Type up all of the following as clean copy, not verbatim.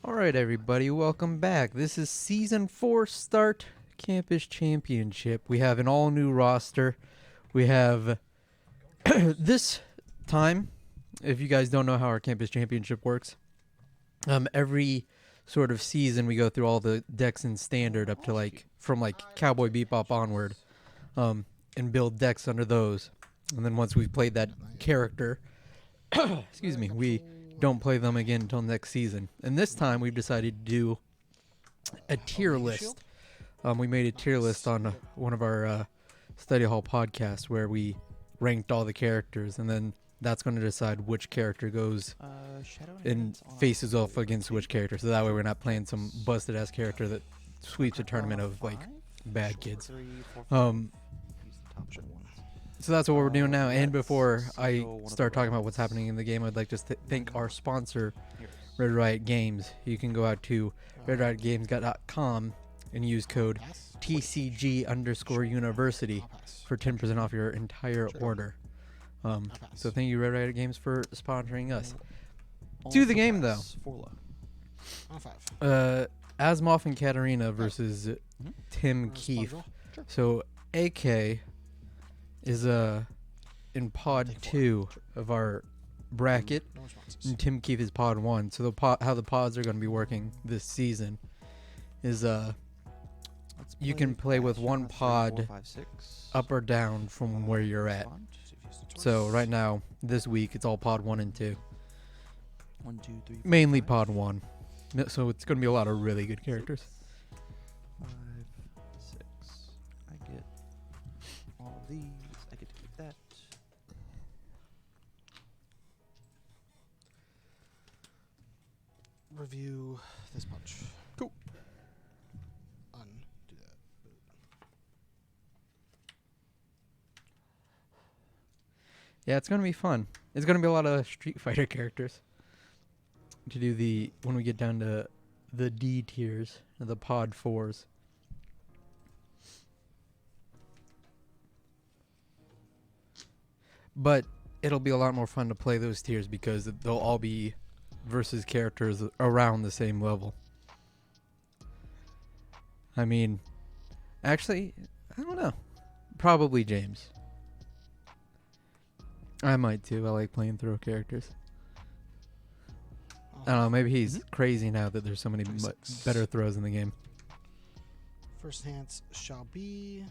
Alright, everybody, welcome back. This is Season 4 Start Campus Championship. We have an all-new roster. We have this time, if you guys don't know how our Campus Championship works, every sort of season we go through all the decks in Standard up to from Cowboy Bebop onward, and build decks under those. And then once we've played that character, excuse me, we don't play them again until next season. And this time we've decided to do a tier list. We made a tier list on one of our study hall podcasts where we ranked all the characters, and then that's going to decide which character goes and faces off against which character. So that way we're not playing some busted ass character that sweeps a tournament of bad kids. So that's what we're doing now. And before I start talking about what's happening in the game, I'd like to thank our sponsor, Red Riot Games. You can go out to redriotgames.com and use code TCG_University for 10% off your entire order. So thank you, Red Riot Games, for sponsoring us. To the game, though. Asimov and Katerina versus Tim Keefe. So AK is in pod 2 of our bracket, and Tim Keefe is pod 1. So how the pods are going to be working this season is you can play with one pod up or down from where you're at. So right now, this week, it's all pod 1 and 2. Mainly pod 1. So it's going to be a lot of really good characters. 5, 6. I get all these. I get to keep that. Review this bunch. Cool. Undo that. Yeah, it's going to be fun. It's going to be a lot of Street Fighter characters to do when we get down to the D tiers, the pod 4s. But it'll be a lot more fun to play those tiers because they'll all be versus characters around the same level. I mean, actually, I don't know. Probably James. I might too. I like playing throw characters. I don't know. Maybe he's crazy now that there's so many better throws in the game. First enhance shall be.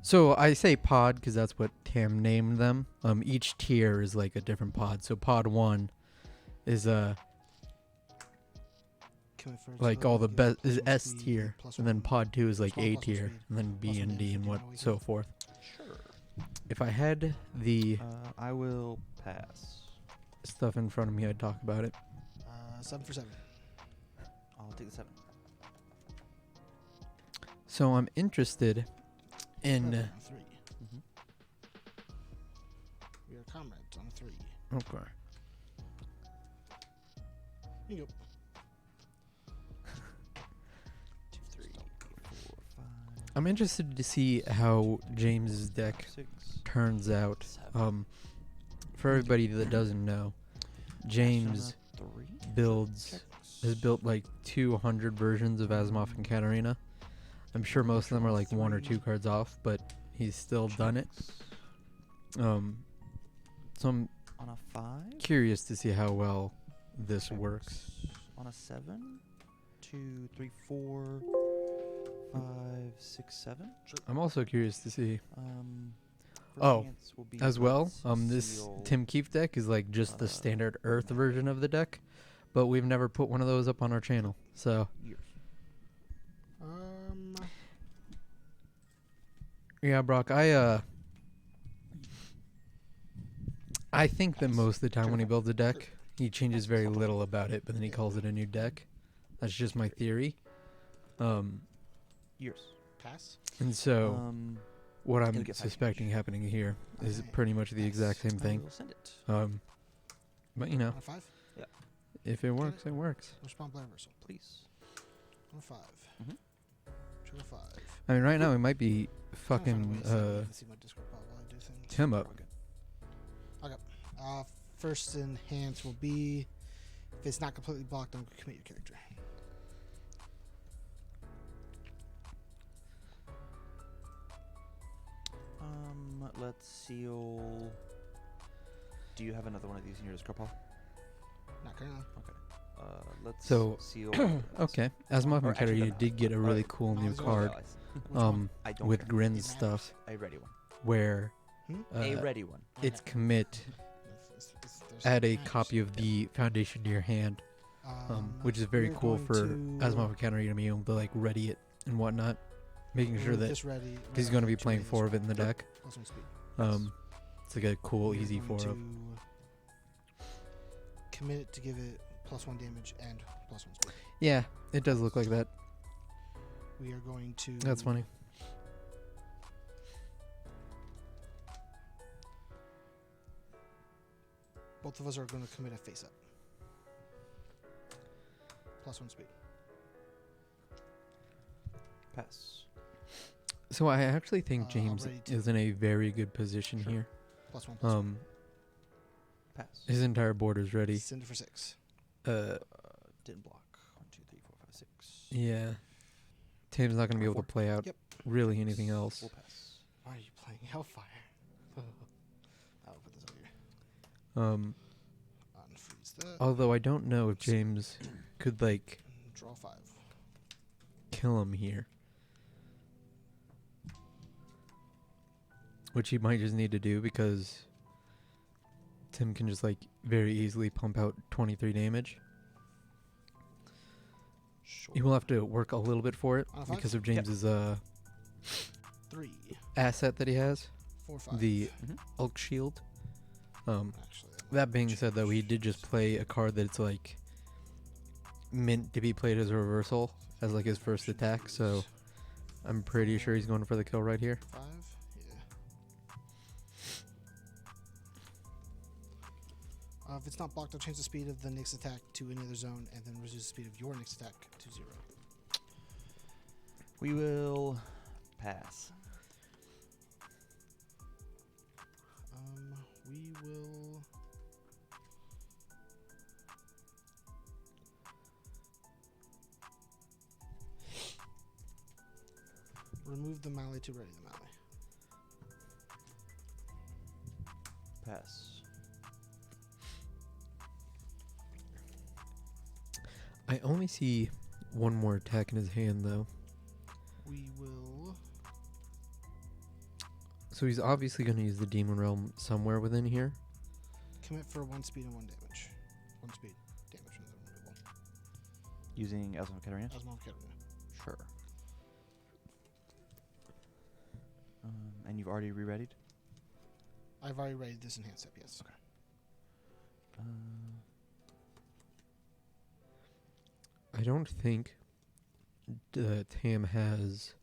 So I say pod because that's what Tam named them. Each tier is like a different pod. So pod 1 is like all the best is S tier, and then pod 2 is like A tier, and then B and D and what so forth. Sure. If I had the I will pass. stuff in front of me, I'd talk about it. 7 for 7. I'll take the 7. So I'm interested in. 3. Mm-hmm. We are comrades on a 3. Okay. Here you go. 2, 3, 4, 5. I'm interested to see how James's deck 6. turns out. 7. For everybody that doesn't know, James has built like 200 versions of Asimov and Katerina. I'm sure most of them are like 1 or 2 cards off, but he's still done it. So I'm On a 5. curious to see how well this works. On a 7. 2, 3, 4, 5, 6, 7. I'm also curious to see First Oh, chance will be as well. Let's This seal, Tim Keefe deck is like just the standard Earth version of the deck, but we've never put one of those up on our channel. So years. yeah, Brock, I think that most of the time when he builds a deck, he changes very little about it, but then he calls it a new deck. That's just my theory. Years. Pass. And so what it'll I'm get 5 suspecting happening here is pretty much the exact same I thing. will send it. But you know, On a 5. if it works, it works. Respond by reversal. Please. On a 5. Mhm. Trigger 5. I mean, right now we might be Trying to find a fucking way to see if I can see my Discord pop while I do things. Tim up. Okay. First enhance will be If it's not completely blocked, don't commit your character. Let's seal. Do you have another one of these in your discard pile? Not currently. Let's So, seal. Okay, Asimov Or and actually, Katerina no, did get a really cool no, new these are- card Which one? I don't with care. Grin's It stuff A ready one. where A ready one. it's commit, There's add a matches. copy of the foundation to your hand, which is very we're cool going for to- Asimov and Katerina to be able to like ready it and whatnot, making sure remove that this ready, he's going to be to playing ready this 4 of it in one. the deck. Plus 1 speed. It's like a cool, We're easy going 4 of. to commit it to give it plus 1 damage and plus 1 speed. Yeah, it does look like that. We are going to. That's funny. Both of us are going to commit a face up. Plus 1 speed. Pass. So I actually think James already two. is in a very good position Sure. here. Plus 1 plus 1. Pass. His entire board is ready. Send it for 6. Didn't block. 1, 2, 3, 4, 5, 6. Yeah. Tim's not going to be able to play out Yep. really anything else. We'll pass. Why are you playing Hellfire? I'll put this over here. Unfreeze that. Although I don't know if James could like Draw 5. kill him here. Which he might just need to do because Tim can just like very easily pump out 23 damage. Sure. He will have to work a little bit for it On a 5? because of Yep. James's 3, asset that he has, 4, 5. the Mhm. Elk Shield. Actually, That being said, though, he did just play a card that's like meant to be played as a reversal as like his first attack, so I'm pretty sure he's going for the kill right here. 5, yeah. If it's not blocked, I'll change the speed of the next attack to any other zone, and then reduce the speed of your next attack to 0. We will pass. We will. Remove the Mali to ready the Mali. Pass. I only see one more attack in his hand, though. We will. So he's obviously going to use the Demon Realm somewhere within here. Commit for 1 speed and 1 damage. 1 speed damage from the removal. Using Asimov Katerina? Asimov Katerina. Sure. And you've already re-readied? I've already rated this enhanced up, yes. Okay. I don't think Tam has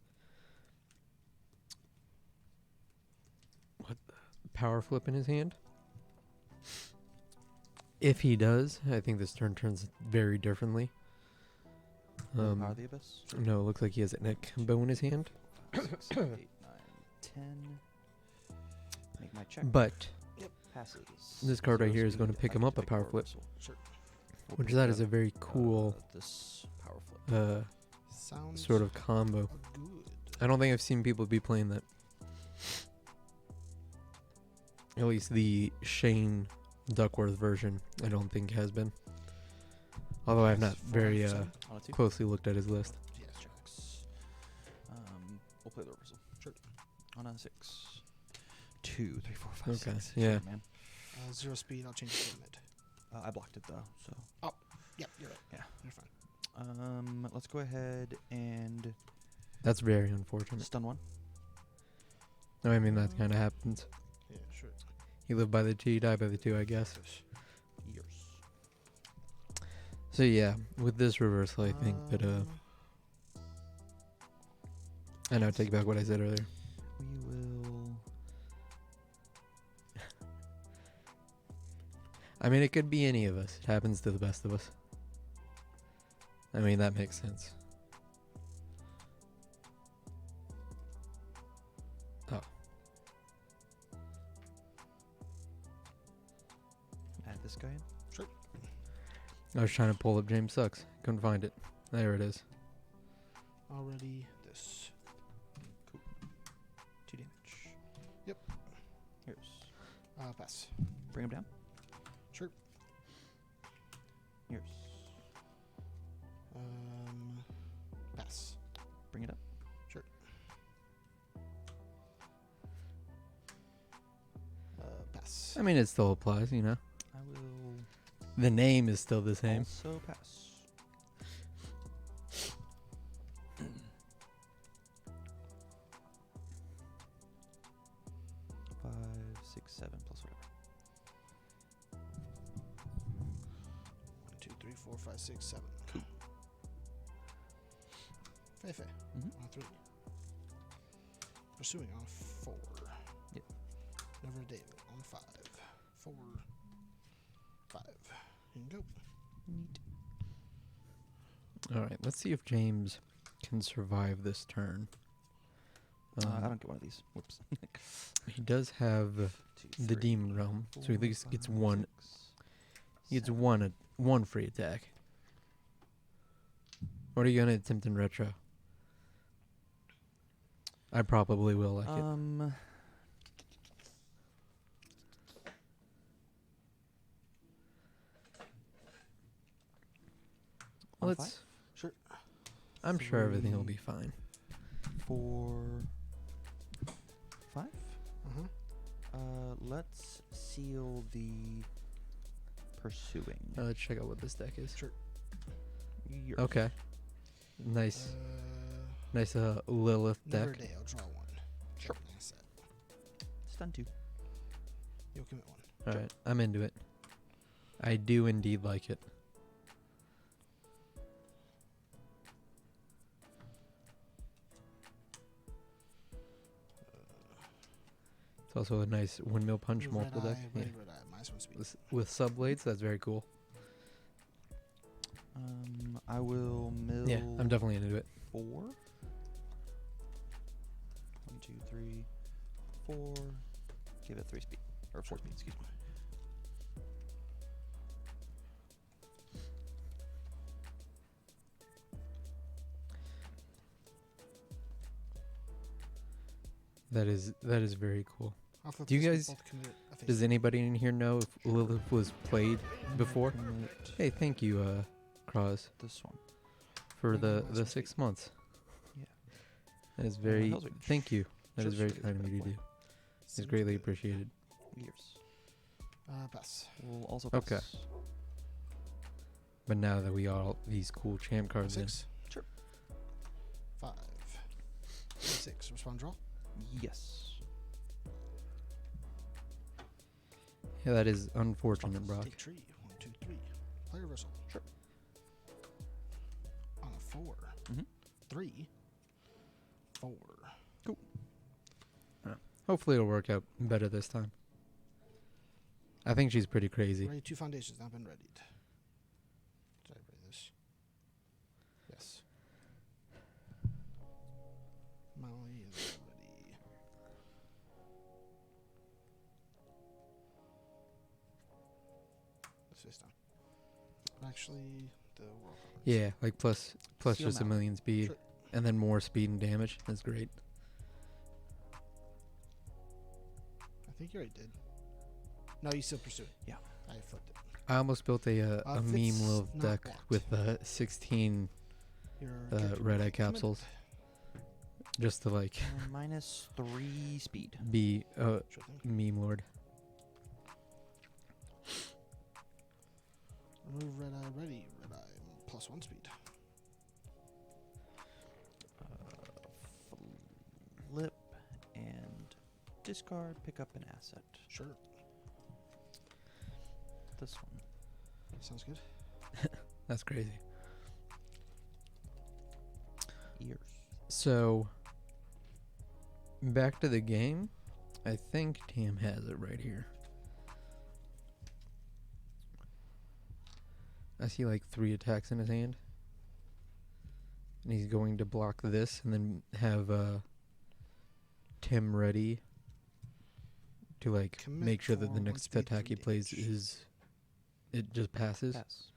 power flip in his hand. If he does, I think this turn turns very differently. Power of the Abyss? No, it looks like he has an Akimbo in his hand. 6, 7, 8, 9, 10. Make my check. But Passes. this card right 0 here is going to speed, pick I him can up a take power more flip, reversal. Sure. We'll which pick that is a up, very cool this power flip. Sounds sort of combo. good. I don't think I've seen people be playing that. At least the Shane Duckworth version, I don't think has been. Although I have not very On a 2. closely looked at his list. Yes. Checks. We'll play the reversal. Sure. On a 6. 2, 3, 4, 5, Okay, 6. yeah. Sure, man. 0 speed, I'll change it to mid. I blocked it though, so. Yep, you're right. Yeah. You're fine. Let's go ahead and That's very unfortunate. stun 1. No, I mean that kind of happens. Yeah, sure. You live by the T, die by the 2, I guess. Years. So yeah, with this reversal, I think that I now take back what I said earlier. We will. I mean, it could be any of us. It happens to the best of us. I mean, that makes sense. Oh. Add this guy in. Sure. I was trying to pull up James Sucks. Couldn't find it. There it is. Already this. Cool. 2 damage. Yep. Here's. Pass. Bring him down. Sure. Here's. Pass. Bring it up. Sure. Pass. I mean, it still applies, you know. I will The name is still the same. also pass. 5, 6, 7 plus whatever. 1, 2, 3, 4, 5, 6, 7. Feifei. Mhm. On 3. Pursuing on 4. Yep. Never David on 5. 4. 5. You can go. Neat. All right, let's see if James can survive this turn. I don't get one of these. Whoops. He does have 2, the 3, Demon Realm, so he at 4, least gets 5, one. 6, He gets 7. one free attack. What are you gonna attempt in retro? I probably will like it. On Let's. 5? Sure. I'm sure everything will 3. be fine. 4, 5. Uh-huh. Let's seal the pursuing. Let's check out what this deck is. Sure. Yours. Okay. Nice, nice Lilith Never deck. Day. I'll draw 1. Sure. Nice set. Stun 2. You'll commit 1. All right, I'm into it. I do indeed like it. It's also a nice windmill punch Red multiple deck. eye, Yeah. red eye. Minus 1 speed. With subblades, that's very cool. I will mill. Yeah, I'm definitely into it. 4. 1, 2, 3, 4. Give it 3 speed. Or 4 speed, excuse me. That is very cool. I'll flip Do you this, we guys- both commit a face. Does anybody in here know if Lilith was played before? Commit Hey, thank you, Cross, this one. for Thank you, the Last 6 months. Yeah. That is the very. hell's it? Thank you. That is Just very raise kind of that you to point. do. It's Seems greatly good. appreciated. Years. Pass. We'll also pass. Okay. But now that we all these cool champ cards in, 6. Sure. 5. 6. Respond draw. Yes. yeah, that is unfortunate, Brock. Take tree. 1, 2, 3. Play reversal. Sure. On a 4. Mhm. 3. 4. Hopefully, it'll work out better this time. I think she's pretty crazy. Ready 2 foundations. Now been readied. Did I ready this? Yes. Molly is ready. Let's face down. Actually, the world. cards. Yeah, like plus Seal just a mount. million speed, Sure. and then more speed and damage. That's great. I think you already did. No, you still pursue it. Yeah. I flipped it. I almost built a if meme it's Lilith not deck blocked. with 16 Your red eye character capsules, just to like Minus 3 speed. be a Sure thing. meme lord. Remove red eye ready. Red eye plus 1 speed. Flip and discard. Pick up an asset. Sure. This one. Sounds good. That's crazy. Ears. So back to the game. I think Tam has it right here. I see like 3 attacks in his hand. And he's going to block this and then have Tim ready to like Commit make sure that for the 1 next speed, attack 3 he plays damage. is it just passes. Pass.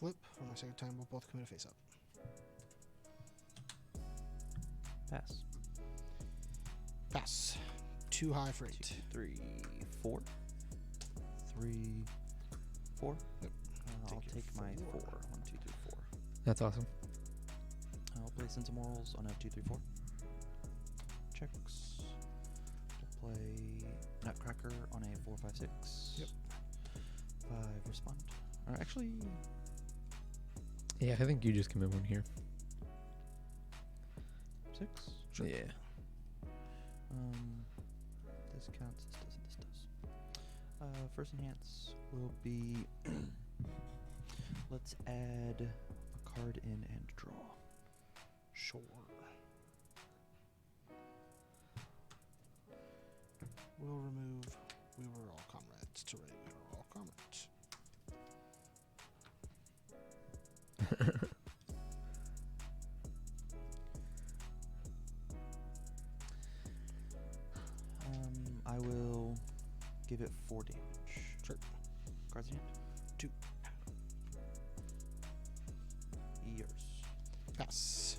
flip. For my second time, we'll both commit a face up. Pass. Pass. Too high for 8. 2, 3, 4. 3, 4. Yep. I'll Take take your my 4. 1, 4. 2, 3, 4. That's awesome. I'll play Sense of Morals on a 2, 3, 4. Checks. We'll play Nutcracker on a 4, 5, 6. Yep. 5, respond. Or actually, Yeah, I think you just commit one here. 6. Sure. Yeah. This counts, this doesn't, this does. First enhance will be, let's add a card in and draw. Sure. We'll remove We Were All Comrades to write We Were All Comrades. I will give it 4 damage. Sure. Cards in hand. 2. Yours. Pass.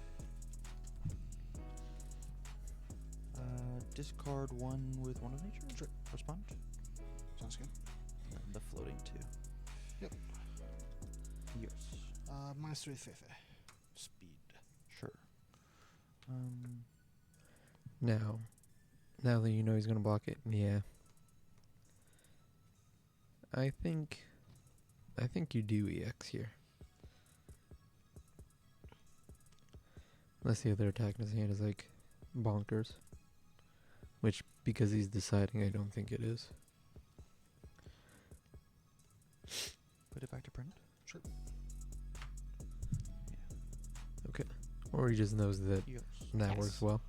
Discard 1 with 1 of nature. Sure. Respond. Sounds good. And the floating 2. Yep. Yours. -3 Fefe. Speed. Sure. Now that you know he's gonna block it, yeah. I think you do EX here. Unless the other attack in his hand is like bonkers. Which, because he's deciding, I don't think it is. Put it back to print. Sure. Okay. Or he just knows that Yours. that Yes. works well.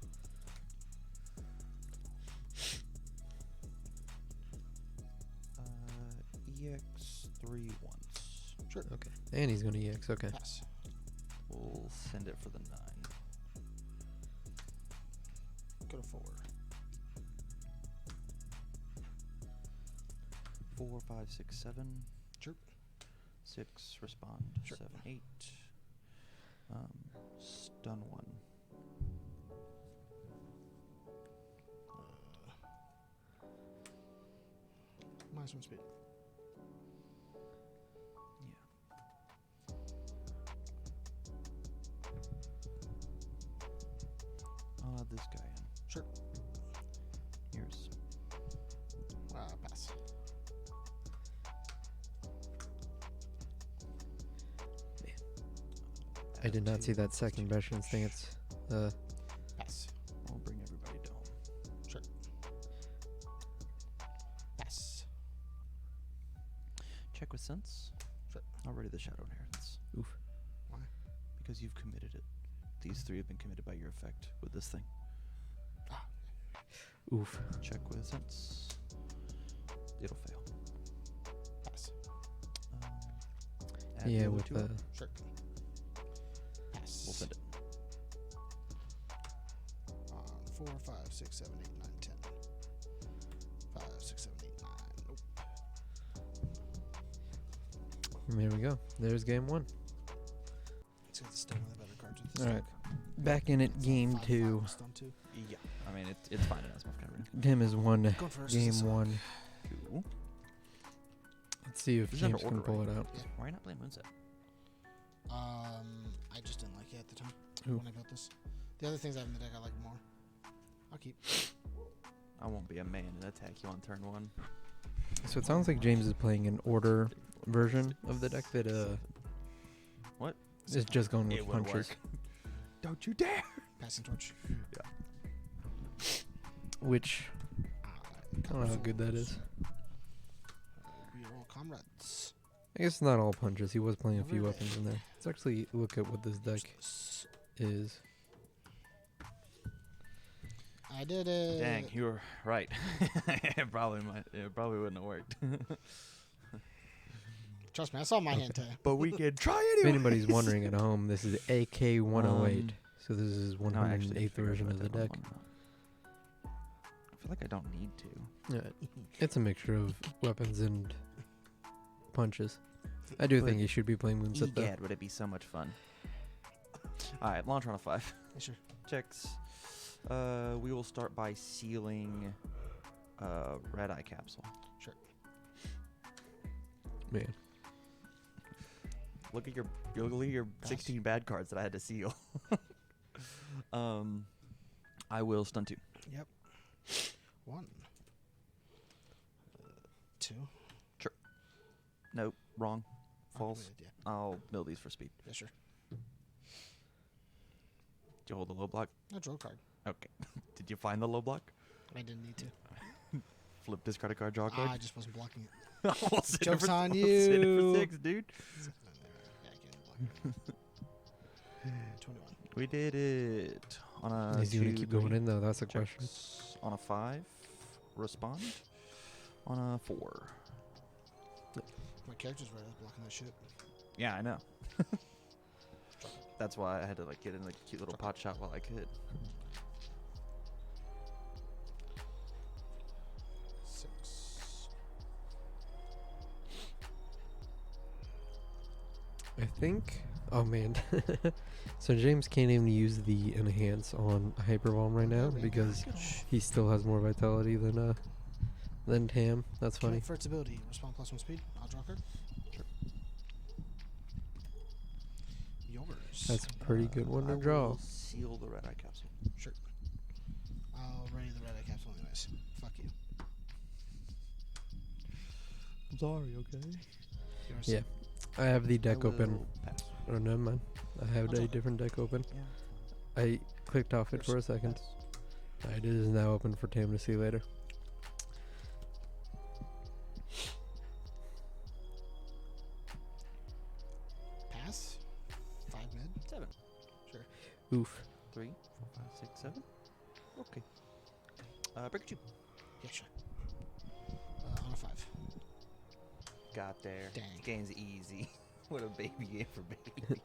EX 3 once. Sure. Okay. And he's gonna EX, okay. Pass. We'll send it for the 9. Go to 4. 4, 5, 6, 7. Sure. 6, respond. Sure. 7, 8. Stun 1. -1 speed. Yeah. I'll add this guy in. Sure. Yours. Pass. I did not see that Add second two. veterans thing. It's Pass. I'll bring everybody down. Sure. Pass. Check with sense. Sure. I'll ready the shadow inheritance. oof. Why? Because you've committed it. These 3 have been committed by your effect with this thing. Oof. Check with sense. It'll fail. Pass. Add Yeah, the other with 2 up. Sure. Pass. We'll send it. 4, 5, 6, 7, 8, 9, 10. 5, 6, 7, 8, 9. Nope. There we go. There's game 1. It's got still one of the better cards with this All right. deck. Back in it, It's game 5/5 2. with stun 2. Yeah. I mean, it's fine in Asimov Katerina. Tim has won Going first is game this 1. Cool. Let's see if This is under James can order, pull right? it out. Yeah. Why are you not playing Moonset? I just didn't like it at the time Who? when I built this. The other things I have in the deck I like more. I'll keep. I won't be a man and attack you on turn 1. So it sounds like James is playing an order version of the deck that What? is just going with It would punchers. work. Don't you dare! Passing torch. Which I don't know how good that is. We are all comrades. I guess not all punches. He was playing a few Alright. weapons in there. Let's actually look at what this deck Useless. is. I did it. Dang, you were right. It probably wouldn't have worked. Trust me, I saw my hand tag. But we can try If anyway. anybody's wondering at home, this is AK 108. So this is No, I actually 108th figured version out of the that deck. one. I feel like I don't need to. Yeah, it's a mixture of weapons and punches. I do But think he should be playing Moonset though. Egad, would it be so much fun? All right, launch on a 5. Yeah, sure. Checks. We will start by sealing red eye capsule. Sure. Man, Look at your Pass. 16 bad cards that I had to seal. I will stun 2. Yep. 1. 2. Nope, wrong. Oh, False. wait, yeah. I'll mill these for speed. Yeah, sure. Did you hold the low block? I draw a card. Okay. Did you find the low block? I didn't need to. Flip this card, draw a card. I just wasn't blocking it. We'll sit it Joke's for- on we'll sit it you. for 6, dude. Yeah, I can't block it. 21. We did it. On a is he gonna 2, keep going 3. in though? That's a question. Checks. On a 5. Respond. On a 4. My character's right. I was blocking that shit. Yeah, I know. That's why I had to like get in a cute little pot shot while I could. 6. I think. Oh man. So James can't even use the enhance on Hyper Bomb right now because he still has more vitality than Tam. That's funny. For its ability, respond +1 speed. I'll draw a card. Sure. Yours. That's a pretty good one to I draw. will seal the red eye capsule. Sure. I'll ready the red eye capsule anyways. Fuck you. I'm sorry, okay? Yours. Yeah. I have the I deck open. will pass. Oh no, man. I have I'll draw a it. different deck open. Yeah. I clicked off it for a second. It is now open for Tam to see later. Pass. 5 mid. 7. Sure. Oof. 3, 4, 5, 6, 7. Okay. Break 2. Yeah, sure. On a 5. Got there. Dang. This game's easy. What a baby game for babies.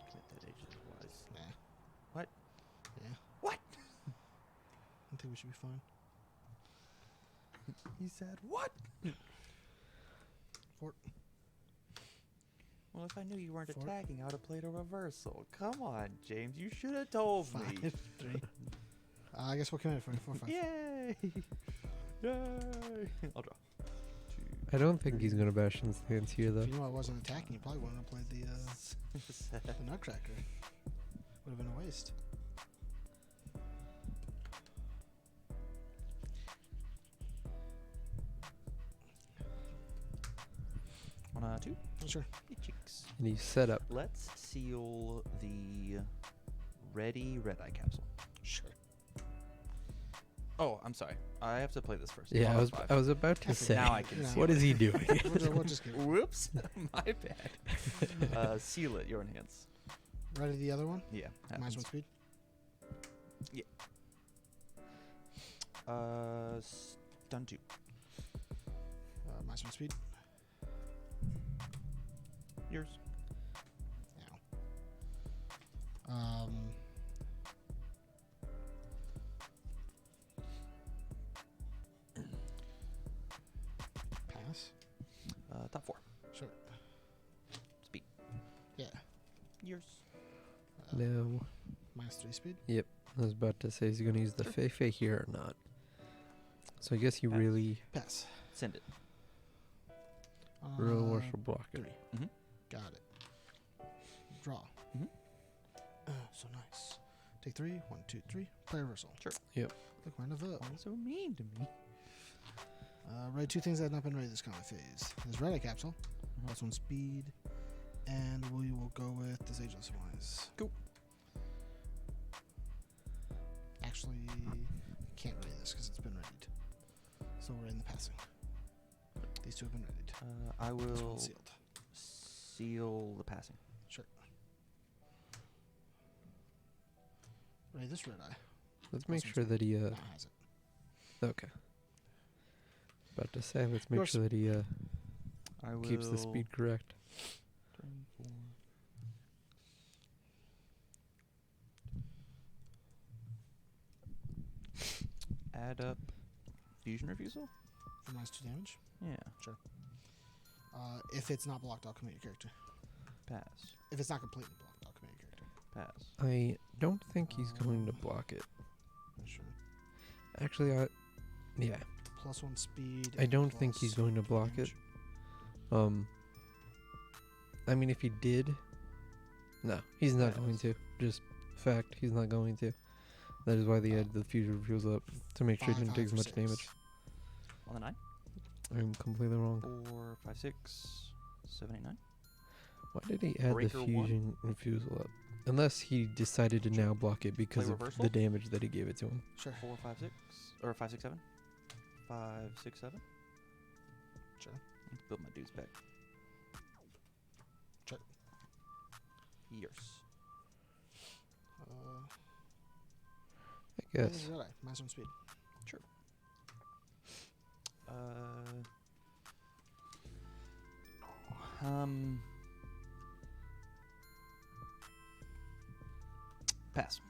Commit that agent wise. Nah. What? Yeah. What? I think we should be fine. He said what? 4. Well, if I knew you weren't 4. attacking, I would have played a reversal. Come on, James. You should have told 5. me. 3. I guess we'll commit it for you. 4, 5. Yay! Yay! I'll draw. 2. I don't think he's gonna bash in stance here though. If you knew I wasn't attacking, you probably wouldn't have played the Nutcracker. Would have been a waste. On a 2. Sure. Hey, cheeks. And he's set up. Let's seal the ready red eye capsule. Sure. Oh, I'm sorry. I have to play this first. Yeah, On I a was 5. I was about to say. Now I can Yeah. seal What it. is he doing? We'll just give it. Whoops. My bad. Seal it. Your enhance. Ready the other one? Yeah. Minus happens. 1 speed. Stun 2. Minus 1 speed. Yours. Now. Pass. Top 4. Sure. Speed. Yeah. Yours. No. Minus 3 speed. I was about to say, is he gonna use the Feifei here or not? So I guess he Pass. really Pass. Send it. real worse for blocking. 3. Mm-hmm. Got it. Draw. Mhm. So nice. Take 3. 1, 2, 3. Play reversal. Sure. Yep. Look, mind of vote. Why are you so mean to me? Ready 2 things that have not been ready this combat phase. There's red eye capsule. Mhm. +1 speed. And we will go with this ageless wise. Cool. Actually, can't ready this because it's been readied. So we're in the passing. These 2 have been readied. I This will one's sealed. seal the passing. Sure. Ready this red eye. Let's make one's sure that he Now has it. okay. About to say, let's make Yours. sure that he I will keeps the speed correct. 3, 4. Add up fusion refusal For -2 damage. Yeah. If it's not blocked, I'll commit your character. Pass. If it's not completely blocked, I'll commit your character. Pass. I don't think he's going to block it. Not sure. Actually, yeah. +1 speed. I and don't think he's going to +2 block it. damage. I mean, if he did, no, he's not Pass. going to. Just fact, he's not going to. That is why they added the future refusal up to make sure he didn't take as much damage. On the 9. I'm completely wrong. 4, 5, 6, 7, 8, 9. Why did he add Breaker the one? fusion refusal up? Unless he decided to now block it because Play of reversal? the damage that he gave it to him. Sure. 4, 5, 6. Or 5, 6, 7. 5, 6, 7. Sure. Build my dudes back. Sure. Yours. I guess. -1 speed. Sure. Pass.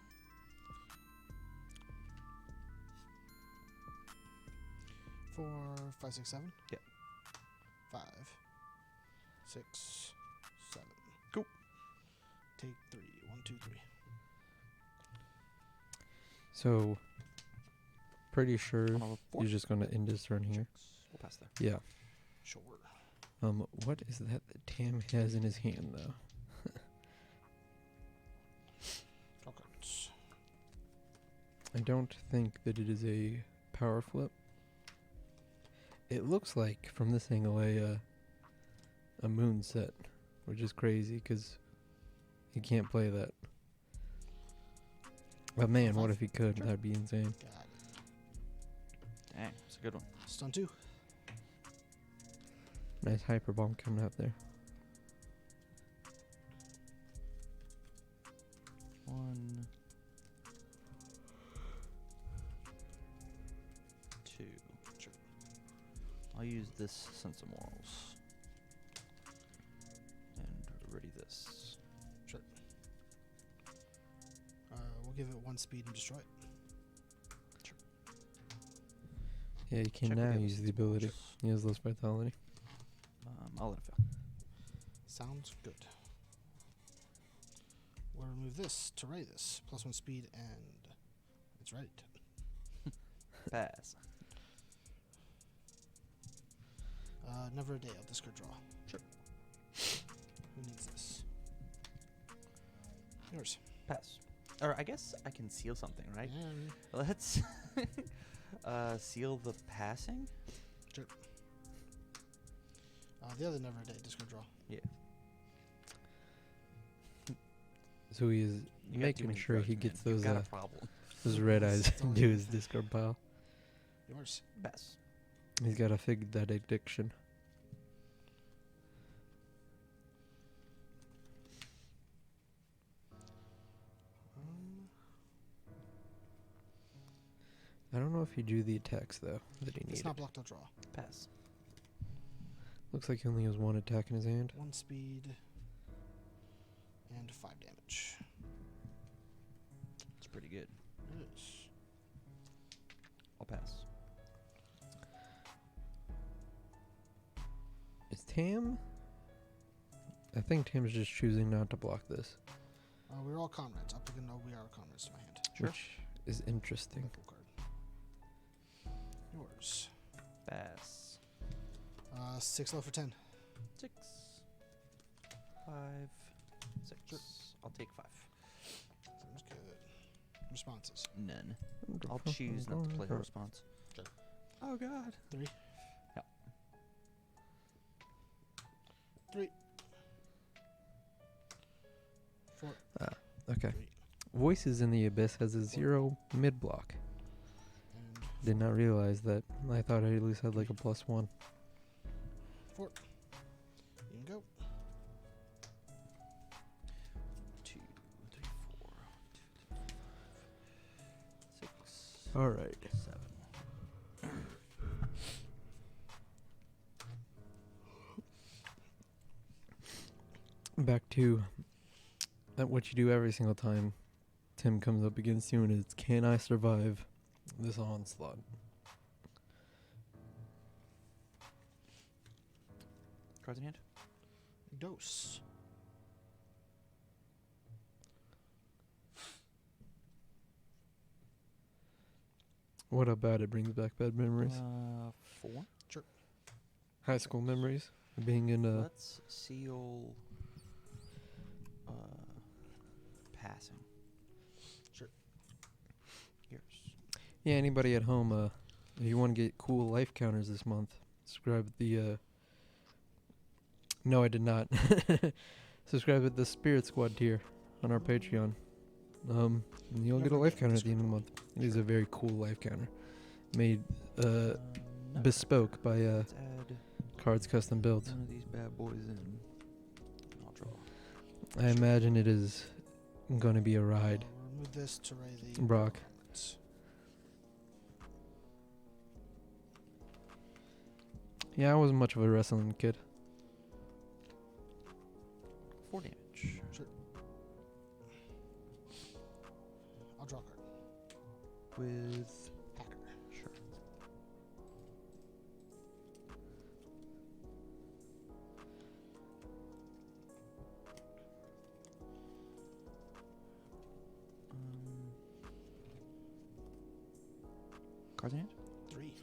4, 5, 6, 7. Yep. 5, 6, 7. Cool. Take 3. 1, 2, 3. So, pretty sure On a 4. he's just going to end his turn here. We'll pass there. Yeah. Sure. What is that Tam has in his hand, though? Draw cards. I don't think that it is a power flip. It looks like, from this angle, a moon set, which is crazy because he can't play that. But man, what if he could? Sure. That'd be insane. Got it. Dang, that's a good one. Stun 2. Nice hyper bomb coming out there. 1, 2. Sure. I'll use this sense of morals. And ready this. Sure. We'll give it 1 speed and destroy it. Yeah, you can Check with now other use the sense of ability. morals. He has less vitality. I'll let it fail. Sounds good. We'll remove this to ready this. +1 speed and it's ready. Pass. Never a day. I'll discard draw. Sure. Who needs this? Yours. Pass. Or I guess I can seal something, right? Yeah. Let's seal the passing. The other never a day. Discard draw. Yeah. So he is You got too making many sure cards, he man. gets You've those got a problem. those red eyes That's all into you his have. discard pile. Yours. Pass. He's got to fig that addiction. I don't know if he drew the attacks though that he It's needed. not blocked. I'll draw. Pass. Looks like he only has one attack in his hand. 1 speed and 5 damage. It's pretty good. It is. I'll pass. Is Tam? I think Tam's just choosing not to block this, We're all comrades. I'll pick a no. We are comrades to my hand. Sure. which is interesting. Full card. Yours. Pass. 6 low for 10. 6. 5. 6. Sure. I'll take 5. Sounds good. Responses. None. I'll choose not to play her response. Sure. Oh god. 3. Yep. 3. 4. Okay. 3. Voices in the Abyss has a 0 mid block. And Did not realize that. I thought I at least had like a +1. 4. You can go. 2, 3, 4. 2, 3, 4. 6. All right. 7. Back to what you do every single time Tim comes up against you, and it's, can I survive this onslaught? Cards in hand. Dose. What about it brings back bad memories? 4. High school memories. Being in a... Let's seal passing. Sure. Yours. Yeah, anybody at home, if you want to get cool life counters this month, subscribe at the... No, I did not. Subscribe at the Spirit Squad tier on our Patreon. And you'll get a Never life get counter at the Discord. end of the month. It is a very cool life counter. Made No. bespoke by Let's add Cards Custom Built. one of these bad boys in. I'll draw. I imagine it is going to be a ride. I'll remove this to raise the Brock. helmets. Yeah, I wasn't much of a wrestling kid. 4 damage. I'll draw a card. With Hacker. sure. Cards in hand. 3.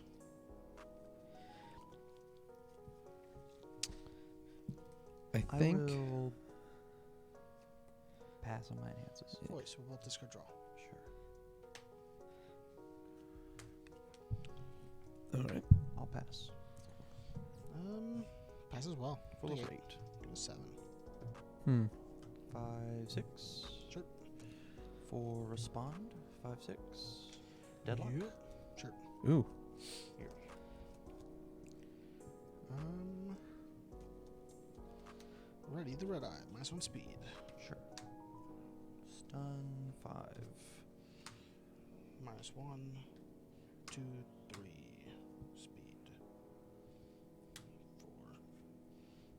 I think... will pass on my enhances. Voice. We'll both discard draw. Sure. Alright. I'll pass. Pass as well. Full of Take 8. Give a 7. 5, 6. Sure. 4 respond. 5, 6. Deadlock. You? Sure. Ooh. Here. Ready the red eye. -1 speed. Sure. Stun 5. -1, 2, 3. Speed. 4,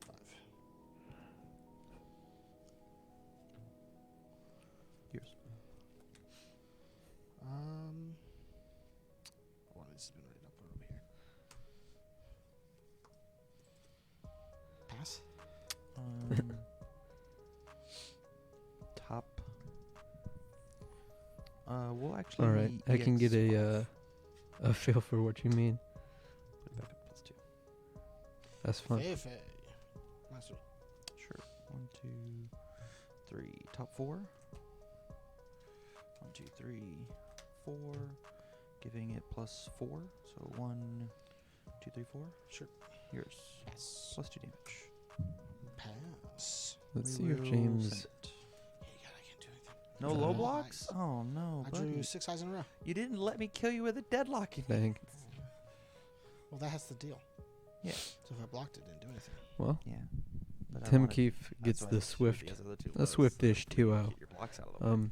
5. Yours. One of these has been ready. I'll put it over here. Pass. Top. We'll actually. Alright. I can get EX a feel for what you mean. Put it back up +2. That's fun. Fefe. -3. Sure. 1, 2, 3. Top 4. 1, 2, 3, 4. Giving it +4. So 1, 2, 3, 4. Sure. Yours. Pass. +2 damage. Pass. Let's We see if will James... send it. Yeah, God, I can't do anything. No Uh, low blocks? Oh no, I buddy. drew 6 eyes in a row. You didn't let me kill you with a deadlock. Dang. Well, that's the deal. Yeah. So if I blocked it, it didn't do anything. Well, Yeah. But I Tim wanted- Keefe that's gets why the I swift, chose the other two a lows, swiftish so you 2-0. get your blocks out of the way. Man,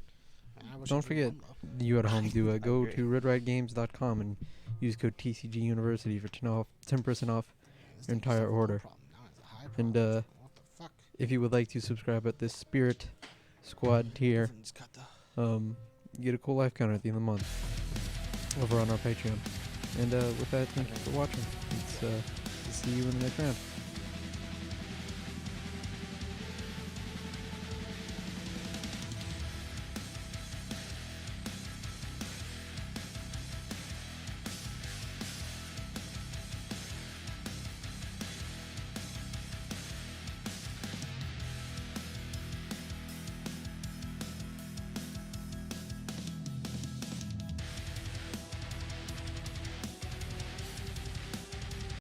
I wish I Don't drew forget, one low. you at home do I go agree. to redridegames.com and use code TCG University for 10% off. This your thing used to entire have a low order. problem, now it has a high And, problem. What the fuck? If you would like to subscribe at this Spirit Squad tier, Nothing's got the- you get a cool life counter at the end of the month over on our Patreon. And with that, thank you for watching. It's see you in the next round.